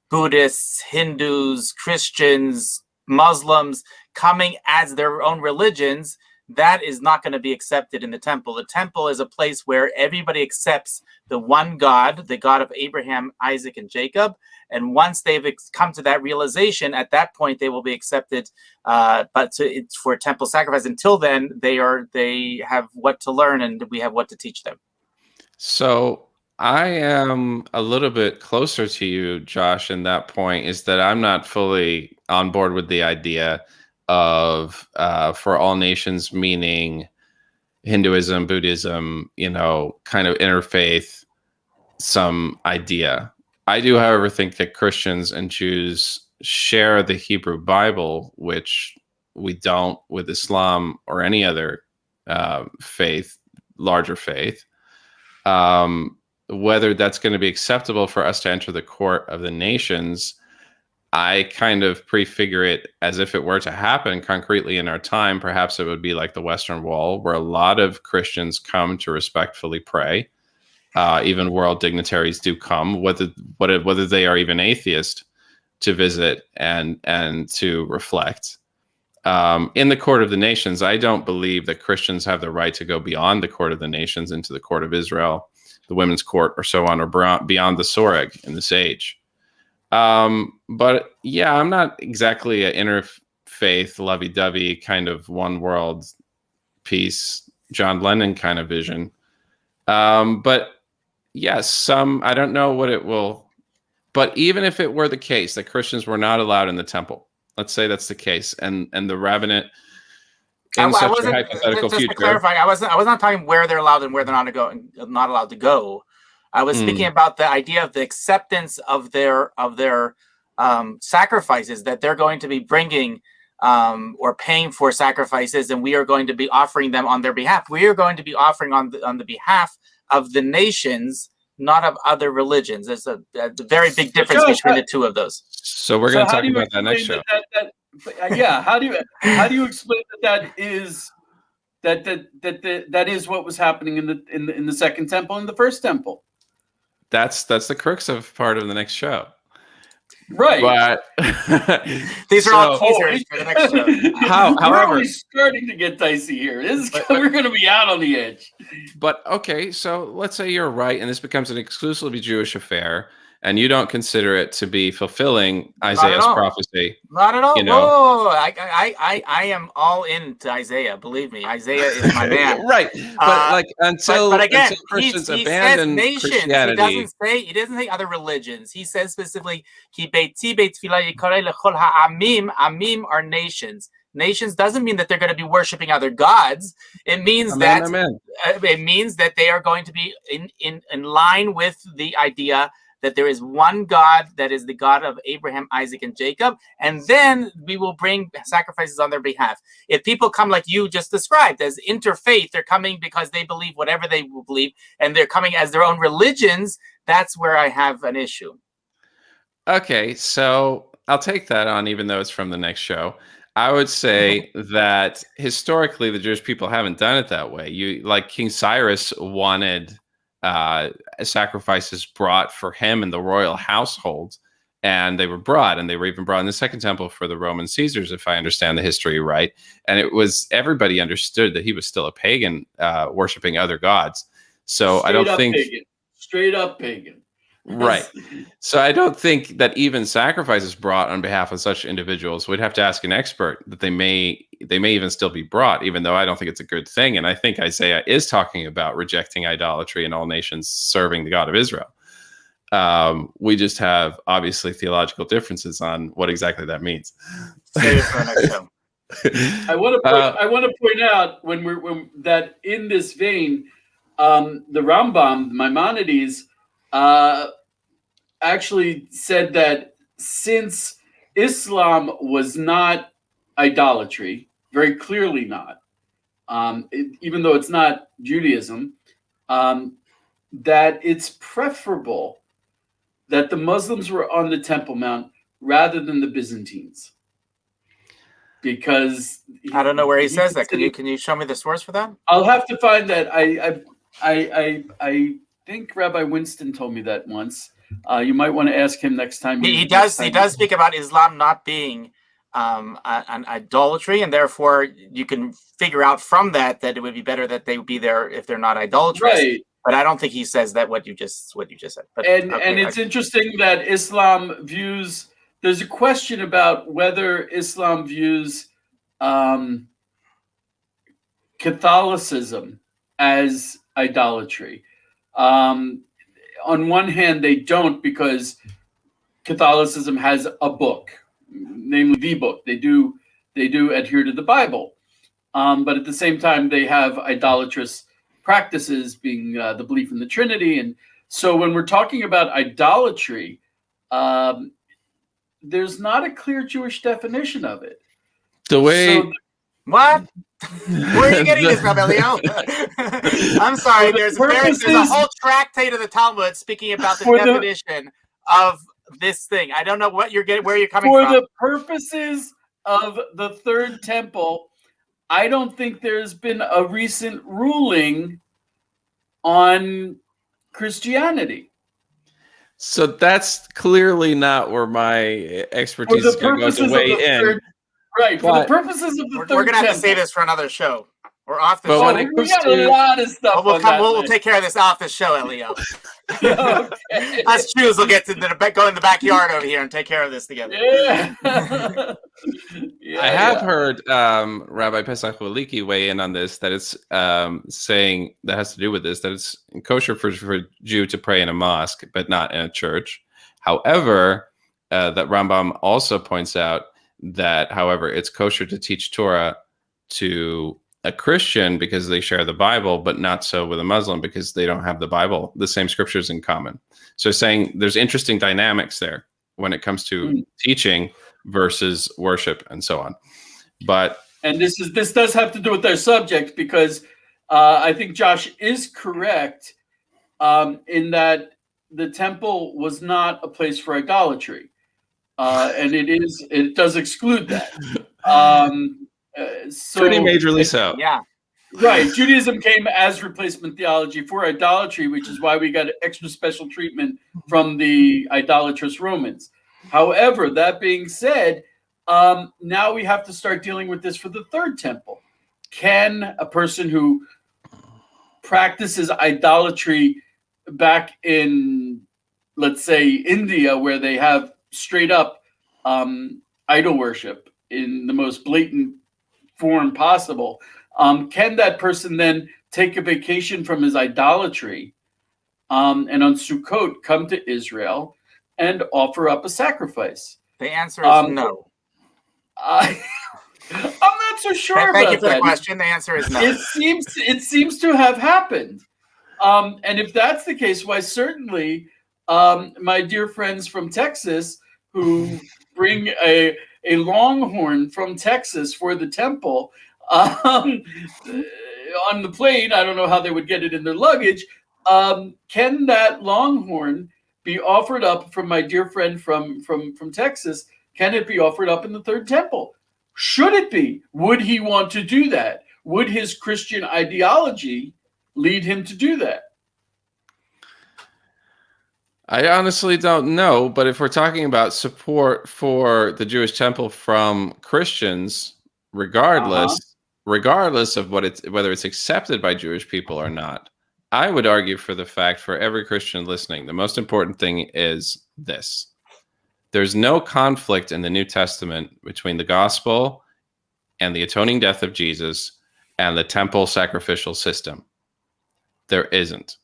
Buddhists, Hindus, Christians, Muslims coming as their own religions, that is not going to be accepted in the temple. The temple is a place where everybody accepts the one God, the God of Abraham, Isaac, and Jacob. And once they've come to that realization, at that point they will be accepted. But it's for temple sacrifice. Until then, they have what to learn, and we have what to teach them. So I am a little bit closer to you, Josh, in that point, is that I'm not fully on board with the idea of for all nations, meaning Hinduism, Buddhism, kind of interfaith, some idea. I do, however, think that Christians and Jews share the Hebrew Bible, which we don't with Islam or any other faith, larger faith. Whether that's going to be acceptable for us to enter the court of the nations, I kind of prefigure it as if it were to happen concretely in our time. Perhaps it would be like the Western Wall, where a lot of Christians come to respectfully pray. Even world dignitaries do come, whether they are even atheist, to visit and to reflect. In the court of the nations, I don't believe that Christians have the right to go beyond the court of the nations into the court of Israel, the women's court, or so on, or beyond the Soreg in this age. But yeah, I'm not exactly an interfaith, lovey-dovey kind of one world peace, John Lennon kind of vision. But yes, I don't know what it will, but even if it were the case that Christians were not allowed in the temple, let's say that's the case, and the rabbinate in such a hypothetical future. To clarify, I was not talking where they're allowed and where they're not allowed to go. I was speaking about the idea of the acceptance of their sacrifices, that they're going to be bringing or paying for sacrifices, and we are going to be offering them on their behalf. We are going to be offering on the behalf of the nations, not of other religions. There's a very big difference between the two of those. So we're going to talk about that next show. How do you explain that is what was happening in the second temple and the first temple? That's the crux of part of the next show. Right. But These are all so- teasers for the next show. We're however- only starting to get dicey here. But- We're going to be out on the edge. But okay, so let's say you're right, and this becomes an exclusively Jewish affair, and you don't consider it to be fulfilling Isaiah's all. prophecy. Not at all. You know. Whoa. I am all into Isaiah. Believe me, Isaiah is my man. Right, but like until But again, until Christians he says abandon nations. Christianity, He doesn't say other religions. He says specifically, "Ki beiti beit tefillah yikarei lechol ha'amim." Amim are nations. Nations doesn't mean that they're going to be worshiping other gods. It means amen. it means that they are going to be in line with the idea that there is one God, that is the God of Abraham, Isaac, and Jacob, and then we will bring sacrifices on their behalf. If people come like you just described as interfaith, they're coming because they believe whatever they believe, and they're coming as their own religions, that's where I have an issue. Okay, so I'll take that on, even though it's from the next show. I would say that historically, the Jewish people haven't done it that way. Like King Cyrus wanted sacrifices brought for him and the royal household, and they were brought, and they were even brought in the Second Temple for the Roman Caesars, if I understand the history right. And it was, everybody understood that he was still a pagan, worshiping other gods. So I don't think Straight up pagan. Right. So I don't think that even sacrifices brought on behalf of such individuals, we'd have to ask an expert that they may even still be brought, even though I don't think it's a good thing. And I think Isaiah is talking about rejecting idolatry in all nations, serving the God of Israel. We just have obviously theological differences on what exactly that means. Save it for next show. I want to point out when that in this vein, the Rambam, Maimonides, actually said that since Islam was not idolatry, very clearly not, even though it's not Judaism, that it's preferable that the Muslims were on the Temple Mount rather than the Byzantines. Because I don't know where he says that. Can you show me the source for that? I'll have to find that. I think Rabbi Winston told me that once. You might want to ask him next time. He does speak about Islam not being an idolatry, and therefore you can figure out from that it would be better that they would be there if they're not idolatrous. Right. But I don't think he says that what you just said. But, and it's interesting that Islam views. There's a question about whether Islam views Catholicism as idolatry. On one hand, they don't, because Catholicism has a book, namely the book. They do adhere to the Bible, but at the same time, they have idolatrous practices, being the belief in the Trinity. And so, when we're talking about idolatry, there's not a clear Jewish definition of it. What? Where are you getting this from, Elio? I'm sorry. There's a whole tractate of the Talmud speaking about the definition of this thing. I don't know what you're getting, where you're coming from. For the purposes of the Third Temple, I don't think there's been a recent ruling on Christianity. So that's clearly not where my expertise is going to go to weigh in. Right, for the purposes of the Third Temple. We're going to have to say this for another show. We're off the show. We got a lot of stuff. We'll take care of this off the show, Elio. Okay. Us Jews will get to go in the backyard over here and take care of this together. Yeah. I have heard Rabbi Pesach Waliki weigh in on this, that it's saying that has to do with this, that it's kosher for a Jew to pray in a mosque, but not in a church. However, that Rambam also points out that, however, it's kosher to teach Torah to a Christian because they share the Bible, but not so with a Muslim because they don't have the Bible, the same scriptures in common. So saying there's interesting dynamics there when it comes to teaching versus worship and so on. And this does have to do with their subject, because I think Josh is correct in that the temple was not a place for idolatry. And it does exclude that. So, pretty majorly so. Yeah. Right. Judaism came as replacement theology for idolatry, which is why we got extra special treatment from the idolatrous Romans. However, that being said, now we have to start dealing with this for the third temple. Can a person who practices idolatry back in, let's say, India, where they have straight up idol worship in the most blatant form possible, can that person then take a vacation from his idolatry and on Sukkot come to Israel and offer up a sacrifice? The answer is no. I'm not so sure about that. Thank you for the question. The answer is no. It seems to have happened. And if that's the case, why certainly my dear friends from Texas who bring a longhorn from Texas for the temple on the plane, I don't know how they would get it in their luggage. Can that longhorn be offered up from my dear friend from Texas? Can it be offered up in the third temple? Should it be? Would he want to do that? Would his Christian ideology lead him to do that? I honestly don't know, but if we're talking about support for the Jewish temple from Christians, regardless of whether it's accepted by Jewish people or not, I would argue for the fact, for every Christian listening, the most important thing is this. There's no conflict in the New Testament between the gospel and the atoning death of Jesus and the temple sacrificial system. There isn't.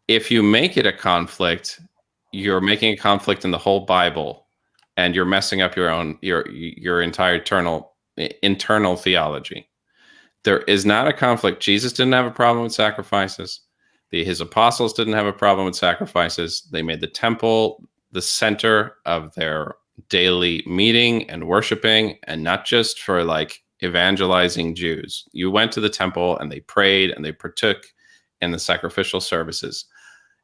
If you make it a conflict, you're making a conflict in the whole Bible, and you're messing up your entire internal theology. There is not a conflict. Jesus didn't have a problem with sacrifices. His apostles didn't have a problem with sacrifices. They made the temple the center of their daily meeting and worshiping, and not just for like evangelizing Jews. You went to the temple and they prayed and they partook in the sacrificial services.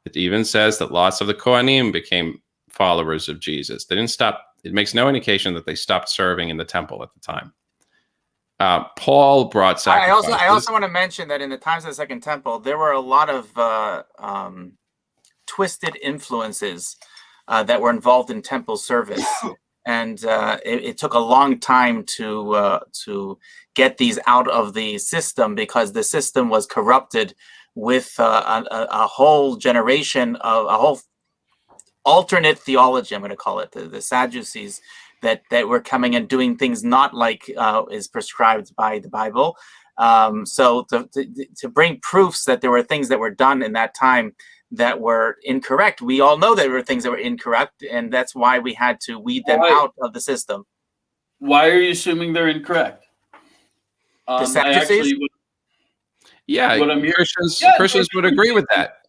It even says that lots of the Kohanim became followers of Jesus. They didn't stop. It makes no indication that they stopped serving in the temple at the time. Paul brought sacrifices. I also want to mention that in the times of the Second Temple, there were a lot of twisted influences that were involved in temple service, and it took a long time to get these out of the system, because the system was corrupted with a whole generation of a whole alternate theology. I'm going to call it the Sadducees that were coming and doing things not like is prescribed by the Bible. So to bring proofs that there were things that were done in that time that were incorrect. We all know there were things that were incorrect, and that's why we had to weed them out of the system. Why are you assuming they're incorrect? The Sadducees? Christians would agree with that.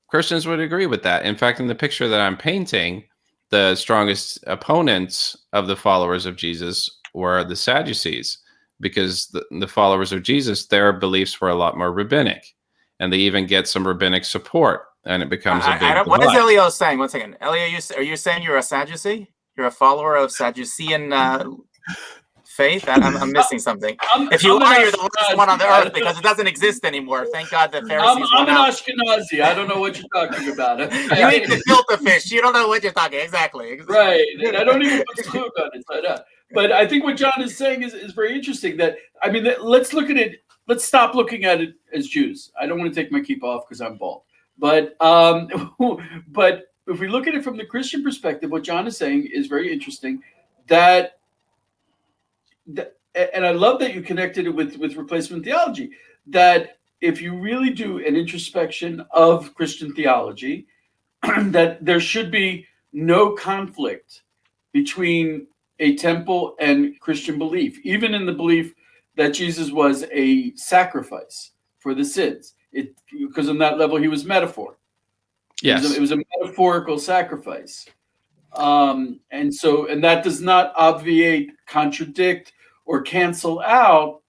Christians would agree with that. In fact, in the picture that I'm painting, the strongest opponents of the followers of Jesus were the Sadducees, because the followers of Jesus, their beliefs were a lot more rabbinic, and they even get some rabbinic support, and it becomes a big what is Elio saying? One second. Elio, are you saying you're a Sadducee? You're a follower of Sadducean faith? I'm missing something. If you are, you're the last one on the earth, because it doesn't exist anymore. Thank God the Pharisees I'm an Ashkenazi. I don't know what you're talking about. You eat the filter fish. You don't know what you're talking. Exactly. Right. And I don't even put food on it. But I think what John is saying is very interesting. That, I mean, let's look at it. Let's stop looking at it as Jews. I don't want to take my kippah off because I'm bald. But if we look at it from the Christian perspective, what John is saying is very interesting. And I love that you connected it with replacement theology, that if you really do an introspection of Christian theology, that there should be no conflict between a temple and Christian belief, even in the belief that Jesus was a sacrifice for the sins. Because on that level, he was metaphor. Yes. It was a metaphorical sacrifice. And that does not obviate, contradict, or cancel out,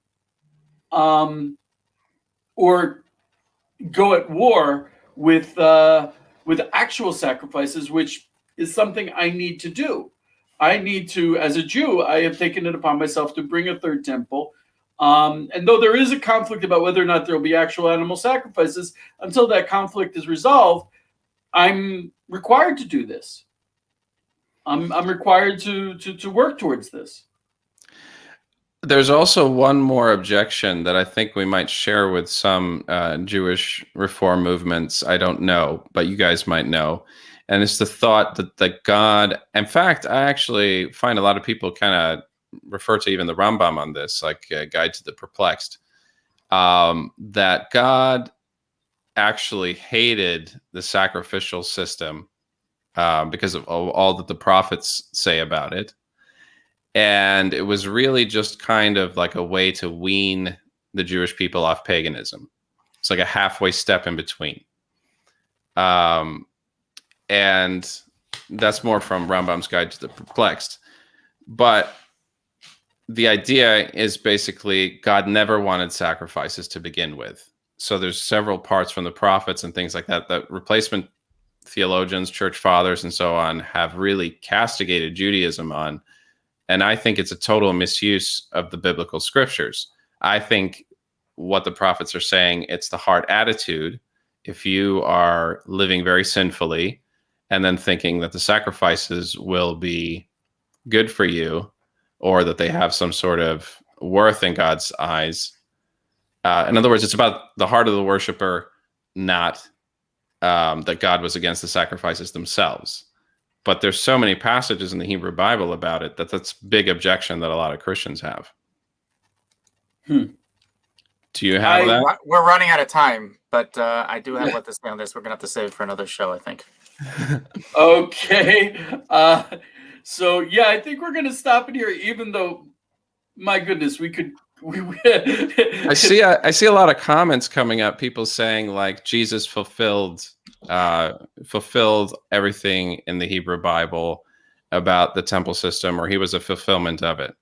or go at war with actual sacrifices, which is something I need to do. I need to, as a Jew, I have taken it upon myself to bring a third temple. And though there is a conflict about whether or not there will be actual animal sacrifices, until that conflict is resolved, I'm required to do this. I'm required to work towards this. There's also one more objection that I think we might share with some Jewish reform movements. I don't know, but you guys might know. And it's the thought that God, in fact, I actually find a lot of people kind of refer to even the Rambam on this, like Guide to the Perplexed, that God actually hated the sacrificial system because of all that the prophets say about it. And it was really just kind of like a way to wean the Jewish people off paganism. It's like a halfway step in between. And that's more from Rambam's Guide to the Perplexed. But the idea is basically God never wanted sacrifices to begin with. So there's several parts from the prophets and things like that that replacement theologians, church fathers, and so on have really castigated Judaism on. And I think it's a total misuse of the biblical scriptures. I think what the prophets are saying, it's the heart attitude. If you are living very sinfully and then thinking that the sacrifices will be good for you or that they have some sort of worth in God's eyes. In other words, it's about the heart of the worshiper, not that God was against the sacrifices themselves. But there's so many passages in the Hebrew Bible about it that's a big objection that a lot of Christians have. Do you have that? We're running out of time, but I do have what to say on this. We're going to have to save it for another show, I think. Okay. So, yeah, I think we're going to stop it here, even though, my goodness, we could. I see a lot of comments coming up, people saying like Jesus fulfilled everything in the Hebrew Bible about the temple system, or he was a fulfillment of it.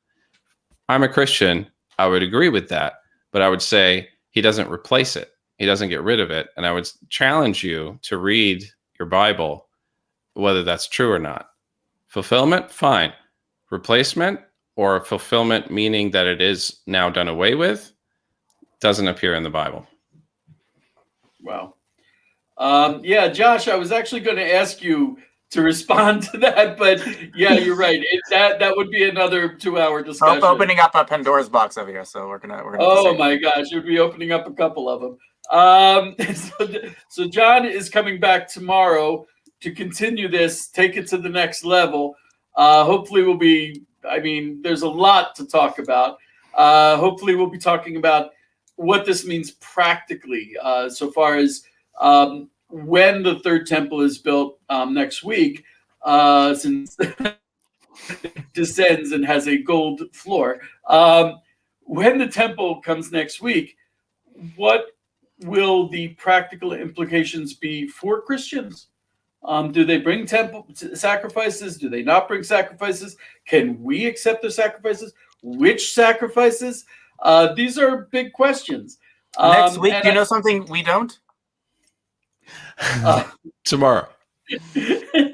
I'm a Christian. I would agree with that, but I would say he doesn't replace it. He doesn't get rid of it. And I would challenge you to read your Bible, whether that's true or not. Fulfillment, fine. Replacement, or fulfillment meaning that it is now done away with, doesn't appear in the Bible. Wow. Yeah, Josh, I was actually going to ask you to respond to that, but yeah, you're right. That would be another 2-hour discussion. Opening up a Pandora's box over here, so we're gonna. Oh my gosh, you'd be opening up a couple of them. So John is coming back tomorrow to continue this, take it to the next level. Hopefully, we'll be. I mean, there's a lot to talk about. Hopefully, we'll be talking about what this means practically, so far as when the third temple is built next week, since it descends and has a gold floor. When the temple comes next week, what will the practical implications be for Christians? Do they bring temple sacrifices? Do they not bring sacrifices? Can we accept the sacrifices? Which sacrifices? These are big questions. Next week, do you know something we don't? Tomorrow.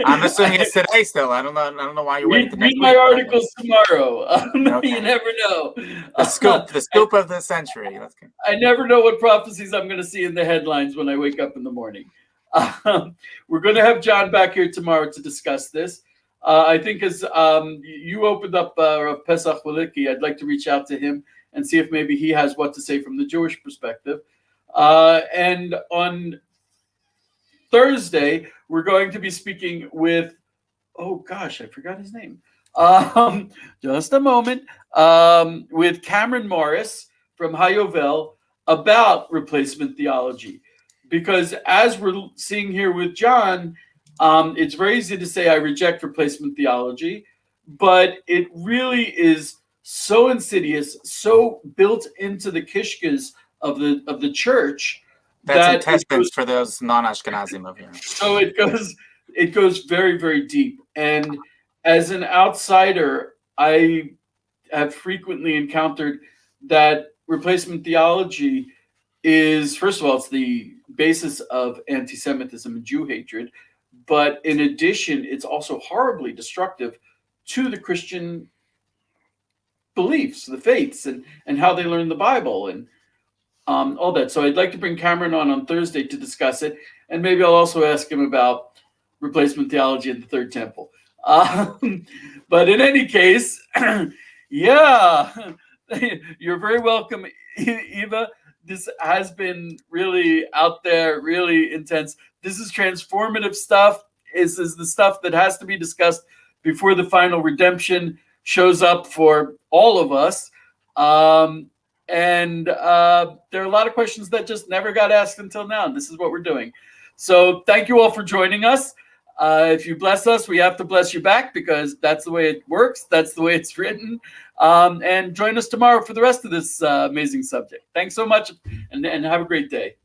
I'm assuming it's today still. I don't know why you're waiting. Read my articles tomorrow. Okay. You never know. The scoop of the century. I never know what prophecies I'm going to see in the headlines when I wake up in the morning. We're going to have John back here tomorrow to discuss this. I think as you opened up Pesach Waliki, I'd like to reach out to him and see if maybe he has what to say from the Jewish perspective. And on Thursday, we're going to be speaking with, oh gosh, I forgot his name. Just a moment. With Cameron Morris from Hayovel about replacement theology. Because as we're seeing here with John, it's very easy to say I reject replacement theology, but it really is so insidious, so built into the kishkas of the church. That's intestines for those non-Ashkenazim over here. So it goes very, very deep. And as an outsider, I have frequently encountered that replacement theology is, first of all, it's the basis of anti-Semitism and Jew hatred. But in addition, it's also horribly destructive to the Christian beliefs, the faiths, and how they learn the Bible and all that. So I'd like to bring Cameron on Thursday to discuss it. And maybe I'll also ask him about replacement theology at the Third Temple. But in any case, yeah, you're very welcome, Eva. This has been really out there, really intense. This is transformative stuff. This is the stuff that has to be discussed before the final redemption shows up for all of us. And there are a lot of questions that just never got asked until now. This is what we're doing. So thank you all for joining us. If you bless us, we have to bless you back, because that's the way it works. That's the way it's written. And join us tomorrow for the rest of this amazing subject. Thanks so much, and have a great day.